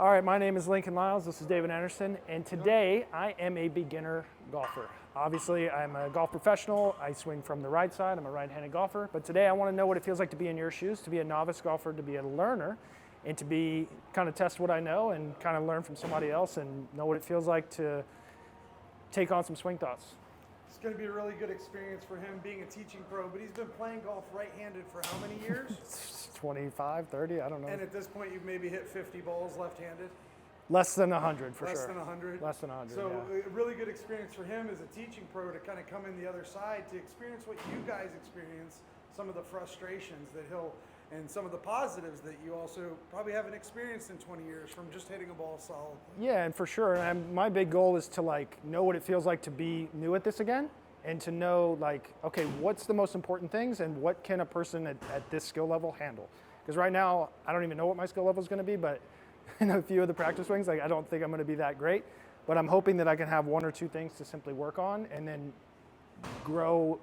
All right, my name is Lincoln Lyles. This is David Anderson, and today I am a beginner golfer. Obviously, I'm a golf professional. I swing from the right side. I'm a right-handed golfer, but today I want to know what it feels like to be in your shoes, to be a novice golfer, to be a learner, and to be kind of test what I know and kind of learn from somebody else and know what it feels like to take on some swing thoughts. It's going to be a really good experience for him being a teaching pro, but he's been playing golf right-handed for how many years? 25, 30, I don't know. And at this point, you've maybe hit 50 balls left-handed? Less than 100 for sure. Less than 100? Less than 100, So yeah. a really good experience for him as a teaching pro to kind of come in the other side to experience what you guys experience, some of the frustrations that he'll, and some of the positives that you also probably haven't experienced in 20 years from just hitting a ball solidly. Yeah, and for sure. And my big goal is to know what it feels like to be new at this again, and to know okay, what's the most important things and what can a person at this skill level handle? Because right now, I don't even know what my skill level is going to be, but in a few of the practice swings, I don't think I'm going to be that great. But I'm hoping that I can have one or two things to simply work on and then grow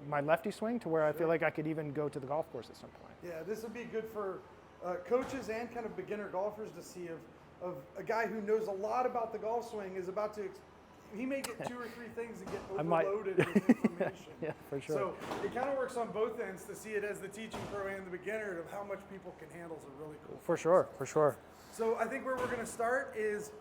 my lefty swing to where I feel like I could even go to the golf course at some point. Yeah, this would be good for coaches and kind of beginner golfers to see of a guy who knows a lot about the golf swing is about to, he may get two or three things and get overloaded with information. Yeah, for sure. So it kind of works on both ends to see it as the teaching pro and the beginner of how much people can handle is a really cool. For sure, for sure. So I think where we're going to start is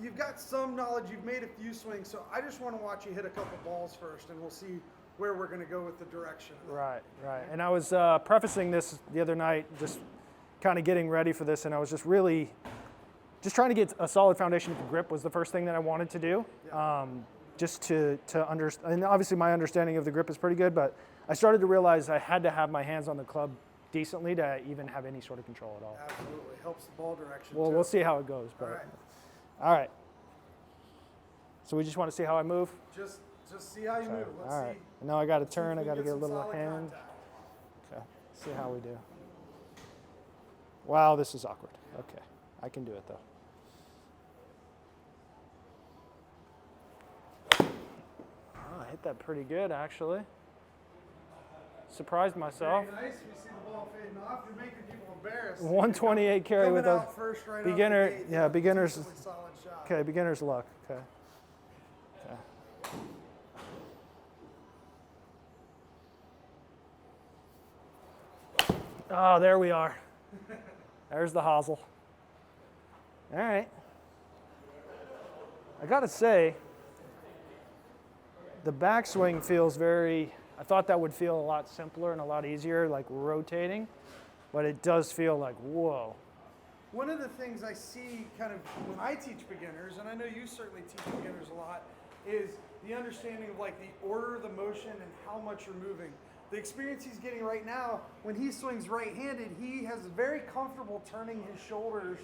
you've got some knowledge, you've made a few swings, so I just want to watch you hit a couple balls first and we'll see where we're going to go with the direction. Right, right. And I was prefacing this the other night, just kind of getting ready for this, and I was just trying to get a solid foundation of grip was the first thing that I wanted to do. Yeah. Just to understand, and obviously my understanding of the grip is pretty good, but I started to realize I had to have my hands on the club decently to even have any sort of control at all. Absolutely, helps the ball direction Well, too. we'll see how it goes. But, All right. All right. So we just want to see how I move? Just see how you move. Let's All right. see. Now I got to Let's see if turn. I we got to can get a some little solid hand. contact. Okay. See how we do. Wow, this is awkward. Okay. I can do it though. Oh, I hit that pretty good actually. Surprised myself. Very nice. We see the ball fading off. You're making people embarrassed. 128 carry Coming with a out first right beginner. off the gate, Yeah, beginner's. decently solid shot. Okay, beginner's luck. Okay. Oh, there we are. There's the hosel. All right. I got to say, the backswing feels I thought that would feel a lot simpler and a lot easier, like rotating, but it does feel like, whoa. One of the things I see kind of when I teach beginners, and I know you certainly teach beginners a lot, is the understanding of like the order of the motion and how much you're moving. The experience he's getting right now, when he swings right-handed, he has very comfortable turning his shoulders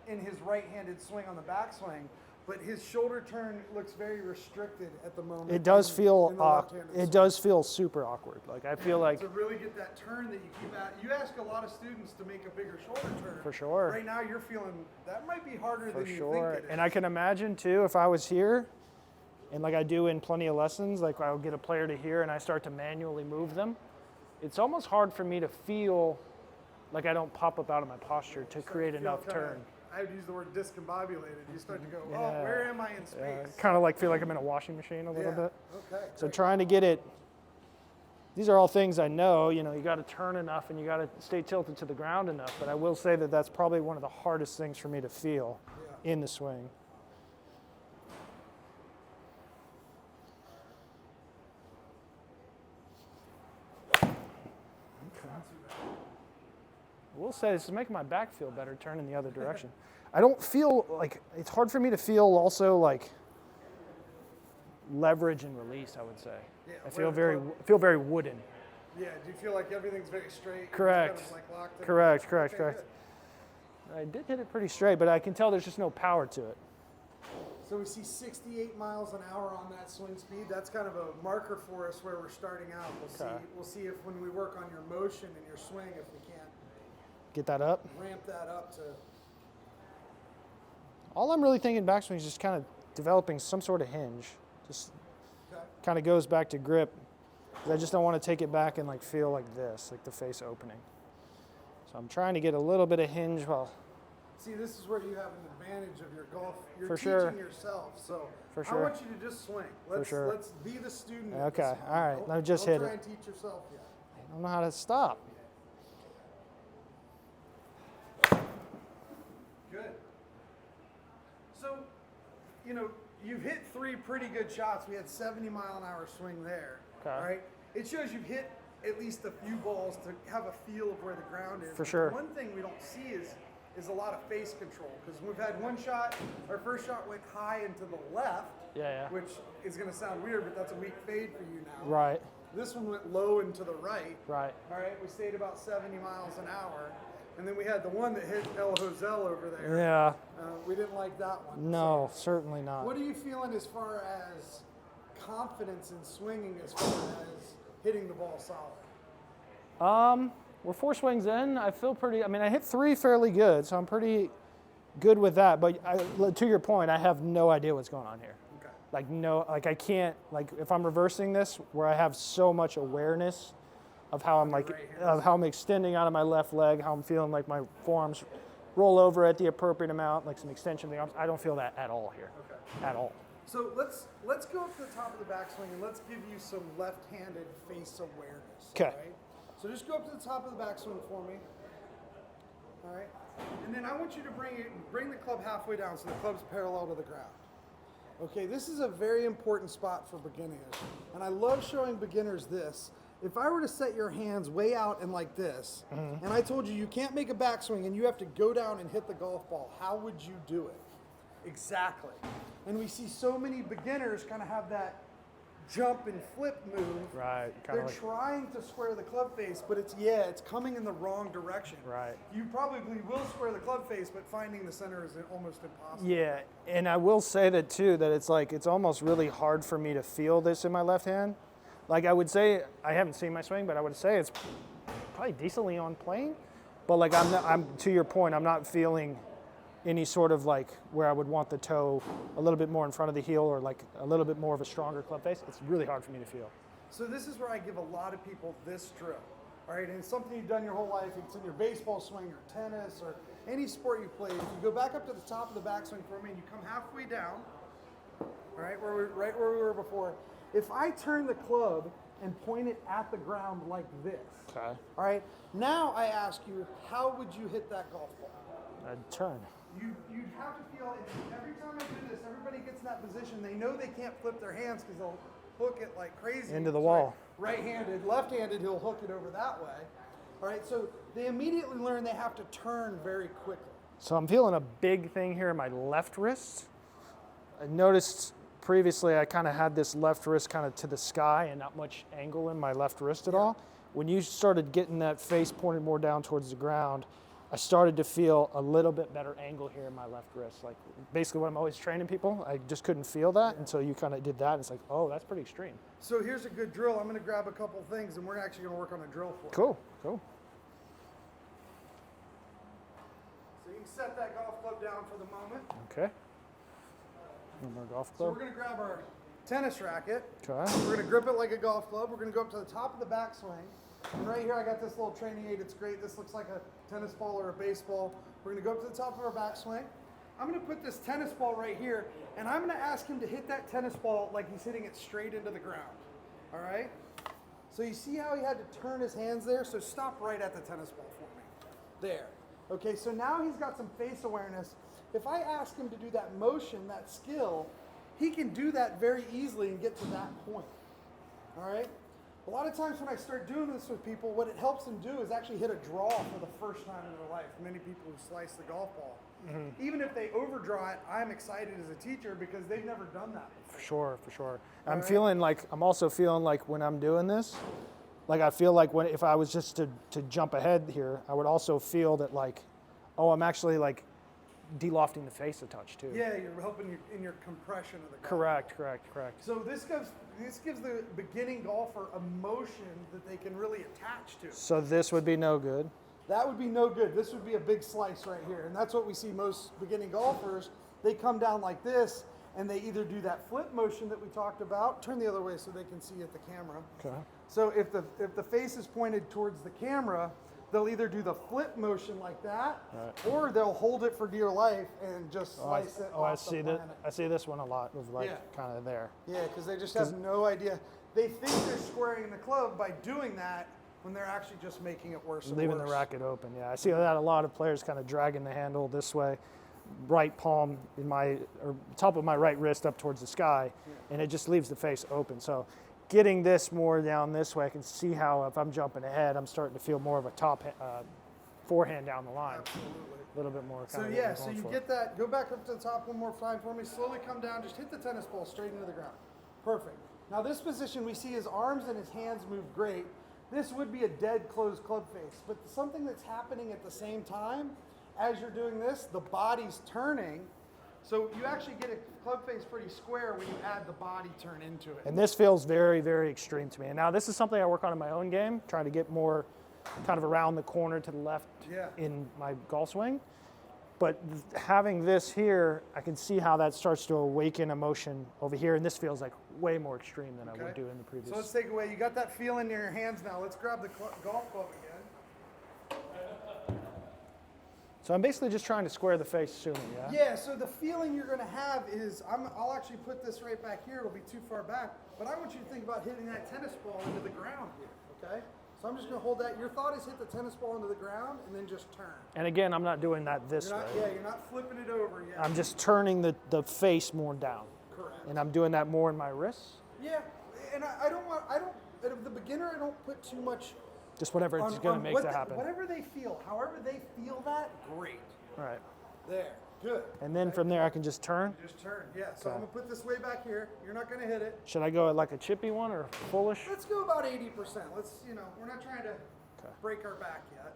in his right-handed swing on the backswing, but his shoulder turn looks very restricted at the moment. It does feel in the left-handed swing. it does feel super awkward. Like I feel like To really get that turn that you keep at. You ask a lot of students to make a bigger shoulder turn. For sure. Right now you're feeling that might be harder for than you sure. think it is. And I can imagine too if I was here and like I do in plenty of lessons, like I'll get a player to here and I start to manually move them. It's almost hard for me to feel like I don't pop up out of my posture to create enough turn. I would use the word discombobulated. You start to go, Yeah. oh, where am I in space? Kind of like feel like I'm in a washing machine a little Yeah. bit. Okay. So great. trying to get it, these are all things I know, you got to turn enough and you got to stay tilted to the ground enough. But I will say that that's probably one of the hardest things for me to feel in the swing. I will say this is making my back feel better turning the other direction. I don't feel like, it's hard for me to feel also like leverage and release, I would say. Yeah, I feel where- very wooden. Yeah, do you feel like everything's very straight? It's Correct. kind of like locked in? Correct. Okay, good. I did hit it pretty straight, but I can tell there's just no power to it. So we see 68 miles an hour on that swing speed. That's kind of a marker for us where we're starting out. Okay. We'll see if when we work on your motion and your swing, if we can't Get that up. ramp that up to. All I'm really thinking backswing is just kind of developing some sort of hinge. Just Okay. kind of goes back to grip. 'Cause I just don't want to take it back and like feel like this, like the face opening. So I'm trying to get a little bit of hinge while See, this is where you have an advantage of your golf. You're For teaching sure. yourself, so For I sure. want you to just swing. Let's, sure. let's be the student. at Okay, this moment. all right, let me just don't hit try it. and teach yourself yet. I don't know how to stop. Good. So, you know, you've hit 3 pretty good shots. We had 70-mile-an-hour swing there. Okay. All right. It shows you've hit at least a few balls to have a feel of where the ground is. For sure. One thing we don't see is a lot of face control, because we've had one shot. Our first shot went high and to the left, Yeah. which is going to sound weird, but that's a weak fade for you now. Right. This one went low and to the right. Right. All right, we stayed about 70 miles an hour. And then we had the one that hit El Hozel over there. Yeah. We didn't like that one. No, certainly So not. what are you feeling as far as confidence in swinging, as far as hitting the ball solid? We're 4 swings in. I feel pretty. I mean, I hit 3 fairly good, so I'm pretty good with that. But to your point, I have no idea what's going on here. Okay. Like I can't. Like if I'm reversing this, where I have so much awareness of how I'm of how I'm extending out of my left leg, how I'm feeling like my forearms roll over at the appropriate amount, like some extension of the arms. I don't feel that at all here. Okay. At all. So let's go up to the top of the backswing and let's give you some left-handed face awareness. 'Kay. All right? So just go up to the top of the backswing for me. All right. And then I want you to bring the club halfway down so the club's parallel to the ground. Okay, this is a very important spot for beginners. And I love showing beginners this. If I were to set your hands way out and like this, and I told you you can't make a backswing and you have to go down and hit the golf ball, how would you do it? Exactly. And we see so many beginners kind of have that jump and flip move. Right. They're trying to square the club face, but it's coming in the wrong direction. Right. You probably will square the club face, but finding the center is almost impossible. Yeah, and I will say that too, that it's almost really hard for me to feel this in my left hand. Like I would say, I haven't seen my swing, but I would say it's probably decently on plane. But like I'm to your point, I'm not feeling any sort of like where I would want the toe a little bit more in front of the heel or like a little bit more of a stronger club face. It's really hard for me to feel. So this is where I give a lot of people this drill. All right, and it's something you've done your whole life. It's in your baseball swing or tennis or any sport you play. If you go back up to the top of the backswing for me and you come halfway down, all right, right where we were before. If I turn the club and point it at the ground like this, Okay. all right, now I ask you, how would you hit that golf ball? I'd turn. You'd have to feel, and every time I do this, everybody gets in that position. They know they can't flip their hands because they'll hook it like crazy. Into the Sorry, wall. Right-handed, left-handed, he'll hook it over that way. All right, so they immediately learn they have to turn very quickly. So I'm feeling a big thing here in my left wrist. I noticed previously I kind of had this left wrist kind of to the sky and not much angle in my left wrist at all. When you started getting that face pointed more down towards the ground, I started to feel a little bit better angle here in my left wrist. Like basically what I'm always training people, I just couldn't feel that until you kind of did that. And it's like, oh, that's pretty extreme. So here's a good drill. I'm going to grab a couple things and we're actually going to work on a drill for you. Cool, cool. So you can set that golf club down for the moment. Okay. One more golf So club. we're going to grab our tennis racket. Okay. We're going to grip it like a golf club. We're going to go up to the top of the backswing. And right here I got this little training aid. It's great. This looks like a tennis ball or a baseball. We're going to go up to the top of our backswing. I'm going to put this tennis ball right here, and I'm going to ask him to hit that tennis ball like he's hitting it straight into the ground. All right? So you see how he had to turn his hands there? So stop right at the tennis ball for me. There. Okay, so now he's got some face awareness. If I ask him to do that motion, that skill, he can do that very easily and get to that point. All right? A lot of times when I start doing this with people, what it helps them do is actually hit a draw for the first time in their life. Many people who slice the golf ball. Mm-hmm. Even if they overdraw it, I'm excited as a teacher because they've never done that before. For sure, for sure. I'm also feeling like when I'm doing this, like I feel like if I was just to jump ahead here, I would also feel that like, oh, I'm actually like de-lofting the face a touch too. Yeah, you're helping in your compression of the golf. Correct. So this gives the beginning golfer a motion that they can really attach to. So this would be no good. That would be no good. This would be a big slice right here. And that's what we see most beginning golfers. They come down like this, and they either do that flip motion that we talked about. Turn the other way so they can see at the camera. Okay. So if the face is pointed towards the camera, they'll either do the flip motion like that, Right. or they'll hold it for dear life and just slice it I off see the that. planet. I see this one a lot of like Yeah. kind of there. Yeah, because they just have no idea. They think they're squaring the club by doing that when they're actually just making it worse and Leaving worse. the racket open. Yeah, I see that a lot of players kind of dragging the handle this way, right palm in my or top of my right wrist up towards the sky, and it just leaves the face open. So getting this more down this way, I can see how if I'm jumping ahead, I'm starting to feel more of a top forehand down the line. Absolutely. A little bit more. So Kind of yeah, so you get that. Go back up to the top one more time for me. Slowly come down. Just hit the tennis ball straight into the ground. Perfect. Now this position, we see his arms and his hands move great. This would be a dead closed club face, but something that's happening at the same time as you're doing this, the body's turning. So you actually get a club face pretty square when you add the body turn into it. And this feels very, very extreme to me. And now this is something I work on in my own game, trying to get more kind of around the corner to the left Yeah. in my golf swing. But having this here, I can see how that starts to awaken emotion over here. And this feels like way more extreme than I would do in the previous. So let's take away. You got that feeling in your hands now. Let's grab the golf club again. So I'm basically just trying to square the face sooner, yeah? Yeah, so the feeling you're going to have is, I'll actually put this right back here. It'll be too far back. But I want you to think about hitting that tennis ball into the ground here, okay? So I'm just going to hold that. Your thought is hit the tennis ball into the ground and then just turn. And again, I'm not doing that this You're not, way. yeah, you're not flipping it over yet. I'm just turning the face more down. Correct. And I'm doing that more in my wrists. Yeah, and at the beginner, I don't put too much Just whatever it's going to make what that happen. Whatever they feel, however they feel that, great. All right. There, good. And then from there, I can just turn. Just turn, yeah. So Okay. I'm gonna put this way back here. You're not gonna hit it. Should I go at like a chippy one or fullish? Let's go about 80%. Let's, we're not trying to Okay. break our back yet.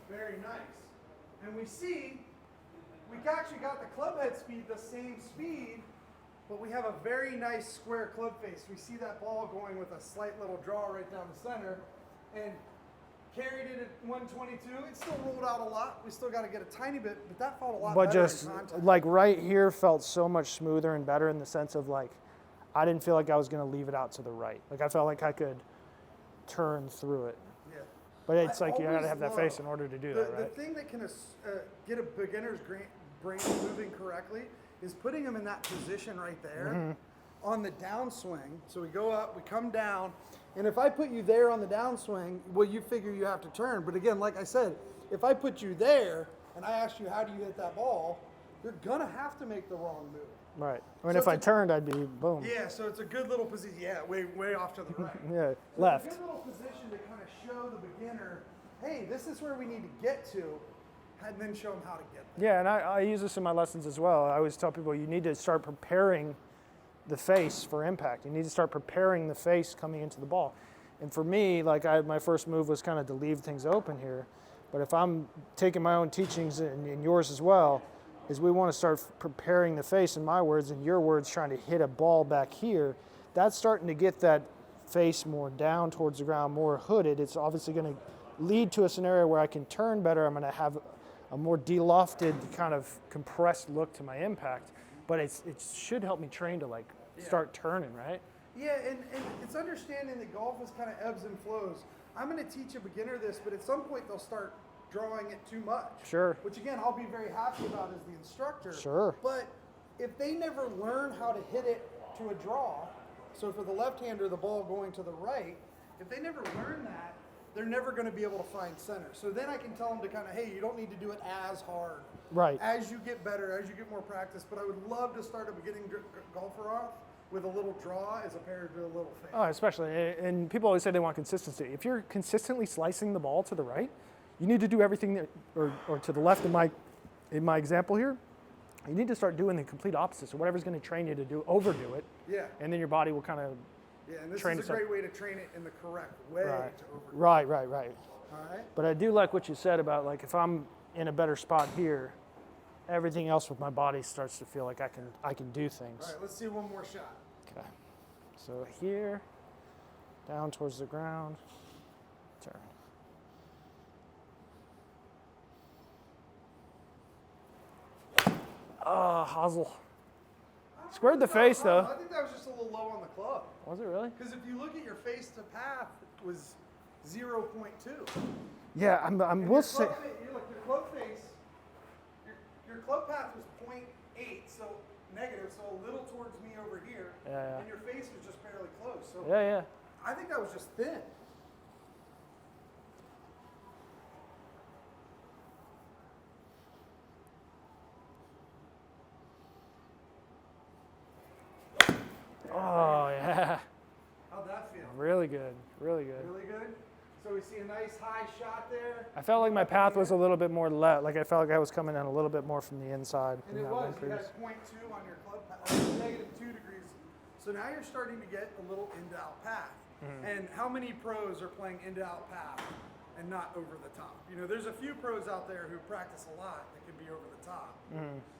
Very nice. And we see, we actually got the club head speed the same speed, but we have a very nice square club face. We see that ball going with a slight little draw right down the center, and carried it at 122. It still rolled out a lot. We still got to get a tiny bit, but that felt a lot But better just in contact. like right here felt so much smoother and better in the sense of like, I didn't feel like I was going to leave it out to the right. Like I felt like I could turn through it. Yeah. But it's I like you got to always have that love face in order to do that, right? The thing that can get a beginner's brain moving correctly is putting them in that position right there Mm-hmm. on the downswing. So we go up, we come down, and if I put you there on the downswing, well, you figure you have to turn. But again, like I said, if I put you there and I ask you how do you hit that ball, you're gonna have to make the wrong move. Right. I mean, So if I it's a- turned, I'd be boom. Yeah, so it's a good little position. Yeah, way off to the right. Yeah, So left. It's a good little position to kind of show the beginner, hey, this is where we need to get to, and then show them how to get there. Yeah, and I use this in my lessons as well. I always tell people you need to start preparing the face for impact. You need to start preparing the face coming into the ball. And for me, like my first move was kind of to leave things open here. But if I'm taking my own teachings and yours as well, is we want to start preparing the face, in my words, and your words, trying to hit a ball back here. That's starting to get that face more down towards the ground, more hooded. It's obviously going to lead to a scenario where I can turn better. I'm going to have a more de-lofted, kind of compressed look to my impact. But it should help me train to like start turning, right? Yeah, and it's understanding that golf is kind of ebbs and flows. I'm going to teach a beginner this, but at some point they'll start drawing it too much. Sure. Which again, I'll be very happy about as the instructor. Sure. But if they never learn how to hit it to a draw, so for the left-hander, the ball going to the right, if they never learn that, they're never going to be able to find center. So then I can tell them to kind of, hey, you don't need to do it as hard. Right. As you get better, as you get more practice. But I would love to start a beginning golfer off with a little draw as opposed to a little fade. Oh, especially, and people always say they want consistency. If you're consistently slicing the ball to the right, you need to do everything that, or to the left in my example here, you need to start doing the complete opposite. So whatever's going to train you to do, overdo it, Yeah. and then your body will kind of Yeah, and this train is a itself. great way to train it in the correct way Right. to overdo. Right. All right. But I do like what you said about like if I'm in a better spot here, everything else with my body starts to feel like I can do things. All right, let's see one more shot. Okay. So here, down towards the ground, turn. Hazel. Squared the face though. I think that was just a little low on the club. Was it really? Because if you look at your face to path, it was 0.2. Yeah, we'll say. Look, your club face, your club path was 0.8, so negative, so a little towards me over here. Yeah. And your face was just barely close. So Yeah. I think that was just thin. Oh, yeah. How'd that feel? Really good. Really good. Really good? So we see a nice high shot there. I felt like my path was a little bit more like I felt like I was coming in a little bit more from the inside. And in it that was. one You had crease. 0.2 on your club path, -2 degrees. So now you're starting to get a little in-to-out path. And how many pros are playing in-to-out path and not over the top? You know, there's a few pros out there who practice a lot that can be over the top.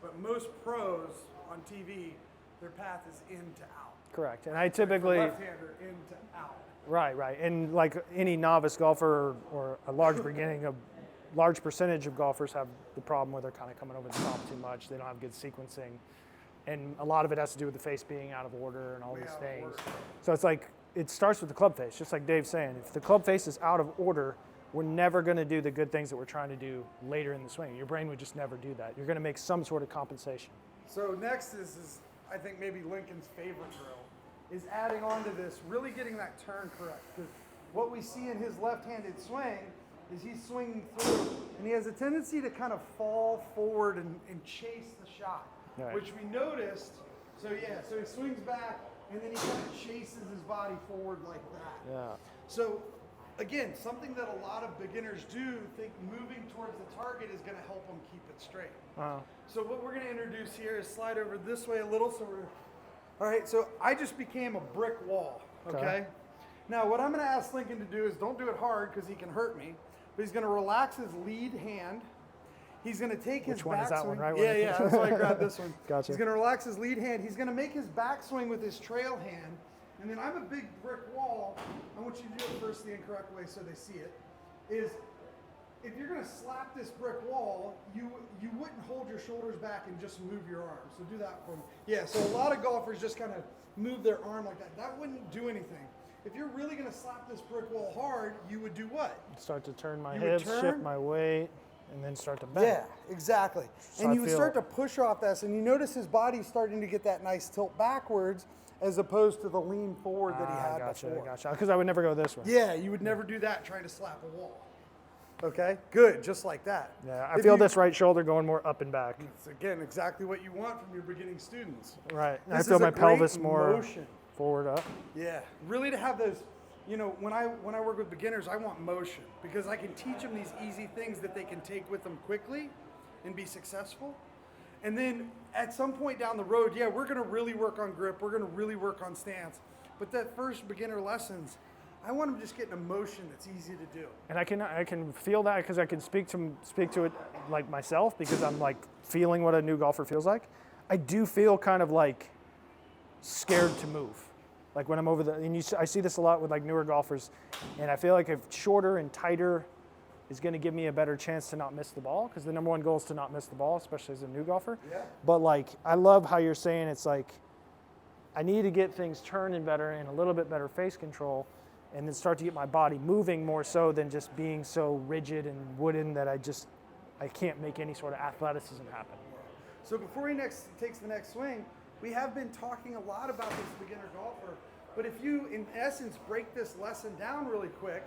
But most pros on TV, their path is in-to-out. Correct. And I typically. Left-hander in-to-out. Right. And like any novice golfer or a large large percentage of golfers have the problem where they're kind of coming over the top too much. They don't have good sequencing. And a lot of it has to do with the face being out of order and all Way these out of things. order. So it's like, it starts with the club face, just like Dave's saying. If the club face is out of order, we're never going to do the good things that we're trying to do later in the swing. Your brain would just never do that. You're going to make some sort of compensation. So next is I think maybe Lincoln's favorite drill, is adding on to this, really getting that turn correct. Because what we see in his left-handed swing is he's swinging through, and he has a tendency to kind of fall forward and chase the shot, Right. which we noticed. So he swings back, and then he kind of chases his body forward like that. Yeah. So again, something that a lot of beginners do, think moving towards the target is going to help them keep it straight. So what we're going to introduce here is slide over this way a little. All right, so I just became a brick wall, okay? Now what I'm going to ask Lincoln to do is don't do it hard because he can hurt me, but he's going to relax his lead hand. He's going to take his Which one is that backswing. one, right? Yeah, that's why I grabbed this one. Gotcha. He's going to relax his lead hand. He's going to make his backswing with his trail hand. And then I'm a big brick wall. I want you to do it first the incorrect way so they see it. Is if you're going to slap this brick wall, you wouldn't hold your shoulders back and just move your arms. So do that for me. Yeah, so a lot of golfers just kind of move their arm like that. That wouldn't do anything. If you're really going to slap this brick wall hard, you would do what? Start to turn my You would hips, turn? shift my weight, and then start to bend. Yeah, exactly. So And I you would feel- start to push off this, and you notice his body's starting to get that nice tilt backwards as opposed to the lean forward that he had before. Gotcha. Because I would never go this way. Yeah, you would never do that trying to slap a wall. Okay, good, just like that. Yeah, I If feel you- this right shoulder going more up and back. It's, again, exactly what you want from your beginning students. Right. And I This feel is a my great pelvis more motion. forward up. Yeah, really to have those, you know, when I work with beginners, I want motion because I can teach them these easy things that they can take with them quickly and be successful. And then at some point down the road, yeah, we're going to really work on grip. We're going to really work on stance. But that first beginner lessons, I want them just getting a motion that's easy to do. And I can feel that because I can speak to it like myself because I'm like feeling what a new golfer feels like. I do feel kind of like scared to move. Like when I'm over I see this a lot with like newer golfers, and I feel like if shorter and tighter is going to give me a better chance to not miss the ball because the number one goal is to not miss the ball, especially as a new golfer. Yeah. But like I love how you're saying it's like I need to get things turning better and a little bit better face control, and then start to get my body moving more so than just being so rigid and wooden that I can't make any sort of athleticism happen. So before he takes the next swing, we have been talking a lot about this beginner golfer, but if you, in essence, break this lesson down really quick,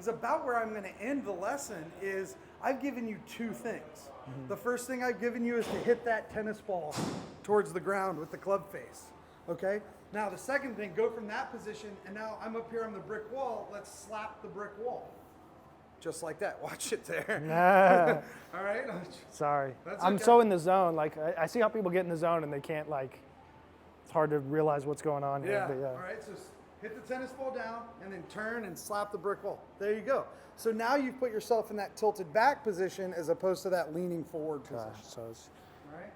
is about where I'm going to end the lesson is I've given you two things. The first thing I've given you is to hit that tennis ball towards the ground with the club face, okay? Now the second thing, go from that position, and now I'm up here on the brick wall, let's slap the brick wall. Just like that, watch it there. Nah, All right? sorry. That's I'm okay. so in the zone. Like I see how people get in the zone and they can't it's hard to realize what's going on here. Yeah. But All right. So hit the tennis ball down and then turn and slap the brick wall. There you go. So now you've put yourself in that tilted back position as opposed to that leaning forward position. Gosh, so it's All right.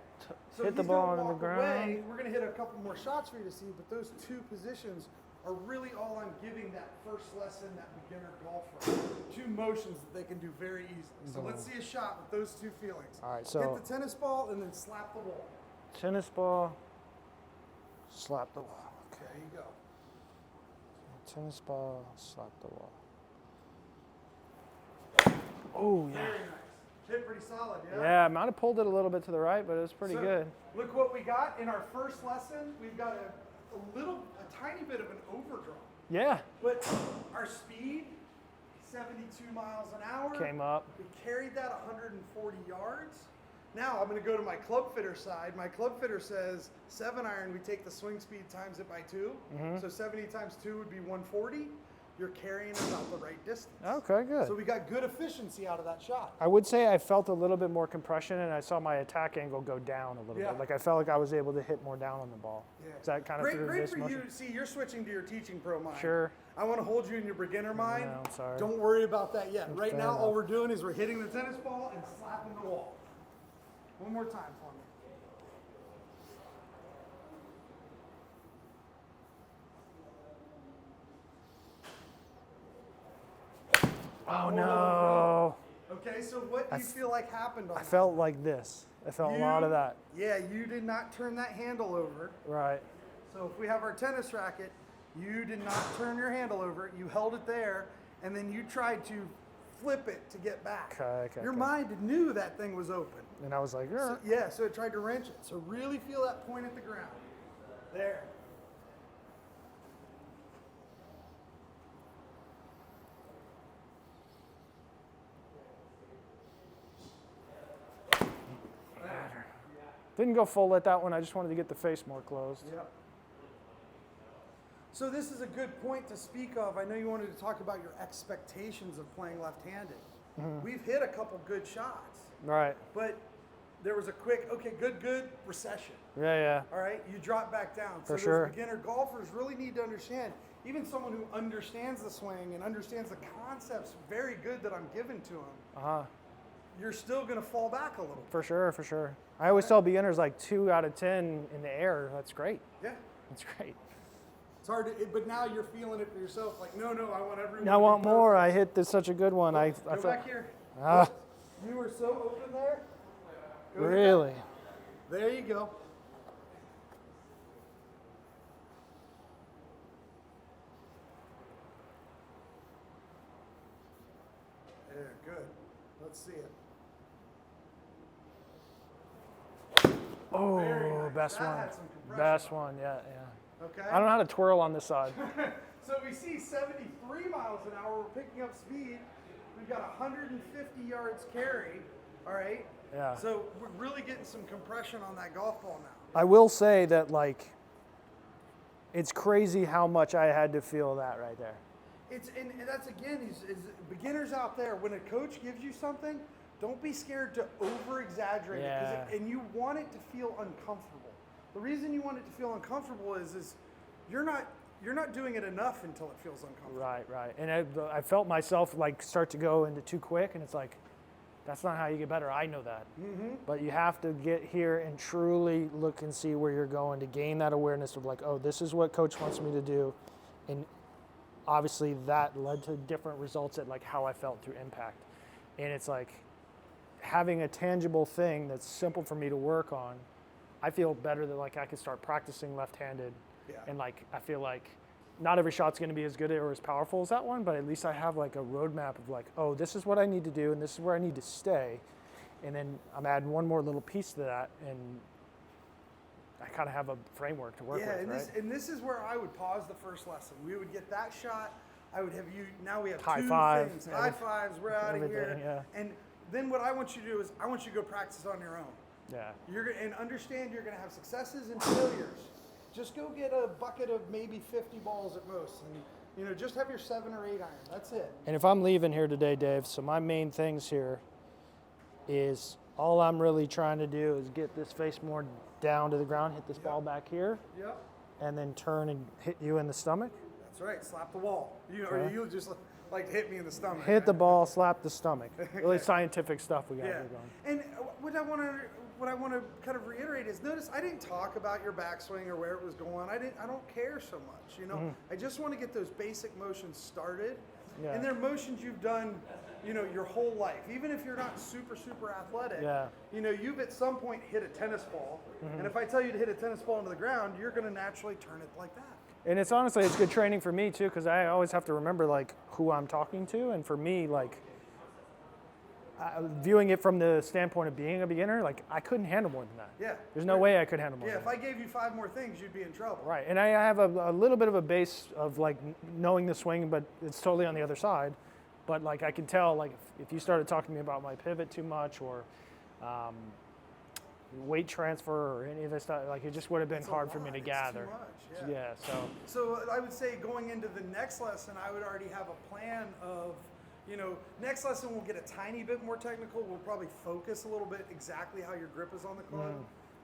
So hit the he's ball gonna on the walk ground. away. We're going to hit a couple more shots for you to see, but those two positions are really all I'm giving that first lesson, that beginner golfer. Two motions that they can do very easily. So let's see a shot with those two feelings. All right, so- hit the tennis ball and then slap the wall. tennis ball, slap the wall. There you go. tennis ball, slap the wall. Oh, yeah. Very nice. Hit pretty solid, yeah? Yeah, I might have pulled it a little bit to the right, but it was pretty So, good. Look what we got in our first lesson. We've got a tiny bit of an overdraw. Yeah. But our speed, 72 miles an hour. Came up. We carried that 140 yards. Now I'm going to go to my club fitter side. My club fitter says 7-iron, we take the swing speed times it by 2. So 70 times 2 would be 140. You're carrying about the right distance. Okay, good. So we got good efficiency out of that shot. I would say I felt a little bit more compression, and I saw my attack angle go down a little Yeah. bit. Like I felt like I was able to hit more down on the ball. Yeah. Is that kind of through Great this for motion? you. See, you're switching to your teaching pro mind. Sure. I want to hold you in your beginner mind. No, I'm sorry. Don't worry about that yet. Right Fair now, all enough. we're doing is we're hitting the tennis ball and slapping the wall. One more time for me. Oh, no. Okay, so what do you feel like happened on I that? felt like this. I felt a lot of that. Yeah, you did not turn that handle over. Right. So if we have our tennis racket, you did not turn your handle over. You held it there, and then you tried to flip it to get back. Okay, Your okay. mind knew that thing was open. And I was like, So, yeah, so it tried to wrench it. So really feel that point at the ground. There. didn't go full at that one. I just wanted to get the face more closed. Yep. So this is a good point to speak of. I know you wanted to talk about your expectations of playing left-handed. We've hit a couple good shots, Right. but there was a quick, okay, good, recession. Yeah, yeah. All right, you drop back down. For so sure. those beginner golfers really need to understand, even someone who understands the swing and understands the concepts very good that I'm giving to them, Uh-huh. you're still going to fall back a little. For sure, for sure. I always tell beginners like 2 out of 10 in the air. That's great. Yeah. That's great. It's hard to, but now you're feeling it for yourself. Like, no, I want everyone. I to be want more. perfect. I hit this such a good one. I Go felt, back here. Ah. You were so open there. Go ahead. really. There you go. There, good. Let's see it. Oh, Very nice. best That one. had some compression Best on one, yeah. Okay. I don't know how to twirl on this side. So we see 73 miles an hour. We're picking up speed. We've got 150 yards carry. All right. Yeah. So we're really getting some compression on that golf ball now. I will say that, like, it's crazy how much I had to feel that right there. It's and that's again is beginners out there. When a coach gives you something, don't be scared to over exaggerate it, Yeah. and you want it to feel uncomfortable. The reason you want it to feel uncomfortable is you're not doing it enough until it feels uncomfortable. Right, right. And I felt myself like start to go into too quick, and it's like, that's not how you get better. I know that. But you have to get here and truly look and see where you're going to gain that awareness of like, oh, this is what coach wants me to do. And obviously that led to different results at like how I felt through impact. And it's like having a tangible thing that's simple for me to work on. I feel better that like I can start practicing left-handed. Yeah. And like, I feel like not every shot's going to be as good or as powerful as that one, but at least I have like a roadmap of like, oh, this is what I need to do and this is where I need to stay. And then I'm adding one more little piece to that, and I kind of have a framework to work Yeah, with, and right? this is where I would pause the first lesson. We would get that shot. I would have you. Now we have High two five, things. High fives. We're out of here. everything, yeah. And then what I want you to do is I want you to go practice on your own. Yeah. And understand you're going to have successes and failures. Just go get a bucket of maybe 50 balls at most, and just have your 7 or 8 iron. That's it. And if I'm leaving here today, Dave, so my main things here is all I'm really trying to do is get this face more down to the ground, hit this ball back here, Yep. and then turn and hit you in the stomach. That's right. Slap the wall. Or you just like to hit me in the stomach. Hit the ball, slap the stomach. Really scientific stuff we got Yeah. here going. And what I want to kind of reiterate is notice I didn't talk about your backswing or where it was going. I don't care so much. I just want to get those basic motions started. Yeah. And they're motions you've done, your whole life. Even if you're not super athletic. Yeah. You've at some point hit a tennis ball. And if I tell you to hit a tennis ball into the ground, you're going to naturally turn it like that. And it's honestly, it's good training for me too, because I always have to remember like who I'm talking to. And for me, like viewing it from the standpoint of being a beginner, like I couldn't handle more than that. Yeah. There's no way I could handle more Yeah, than if that. I gave you 5 more things, you'd be in trouble. Right, and I have a little bit of a base of like knowing the swing, but it's totally on the other side. But like I can tell, like if you started talking to me about my pivot too much or weight transfer or any of this stuff, like it just would have been It's a hard for me lot. to It's gather. too much, yeah. Yeah, so So I would say going into the next lesson, I would already have a plan of, next lesson we'll get a tiny bit more technical. We'll probably focus a little bit exactly how your grip is on the club.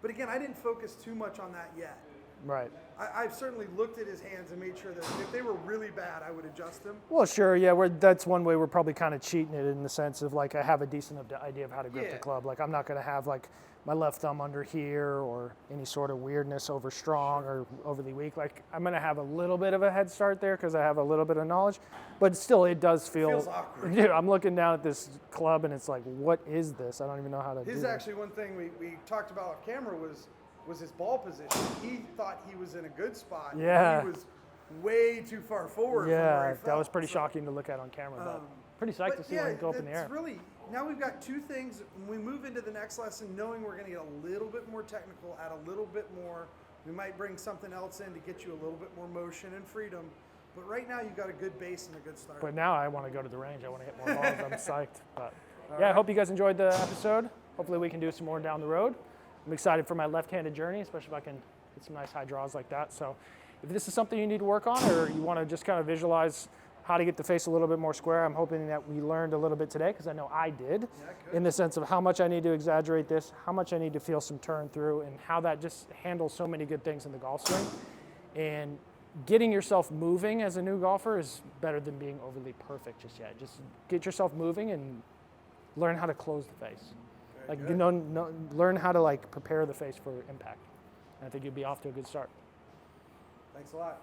But again, I didn't focus too much on that yet. right. I've certainly looked at his hands and made sure that if they were really bad, I would adjust them. Well, sure, yeah. That's one way we're probably kind of cheating it in the sense of like I have a decent idea of how to grip the Yeah. club. Like I'm not going to have like my left thumb under here or any sort of weirdness over strong or overly weak. Like I'm going to have a little bit of a head start there because I have a little bit of knowledge, but still it does feel. Feels awkward. Dude, I'm looking down at this club and it's like, what is this? I don't even know how to do His this. actually one thing we talked about off camera was his ball position. He thought he was in a good spot. and Yeah. He was way too far forward. from where Yeah, he that fell. was pretty So, shocking to look at on camera, but pretty psyched but to see yeah, one go up in the air. it's really, now we've got 2 things. When we move into the next lesson, knowing we're going to get a little bit more technical, add a little bit more. We might bring something else in to get you a little bit more motion and freedom. But right now you've got a good base and a good start. But now I want to go to the range. I want to hit more balls. I'm psyched. But yeah, I hope you guys enjoyed the episode. Hopefully we can do some more down the road. I'm excited for my left-handed journey, especially if I can get some nice high draws like that. So if this is something you need to work on or you want to just kind of visualize how to get the face a little bit more square, I'm hoping that we learned a little bit today because I know I did good. in the sense of how much I need to exaggerate this, how much I need to feel some turn through, and how that just handles so many good things in the golf swing. And getting yourself moving as a new golfer is better than being overly perfect just yet. Just get yourself moving and learn how to close the face. Like good. learn how to like prepare the face for impact. And I think you'd be off to a good start. Thanks a lot.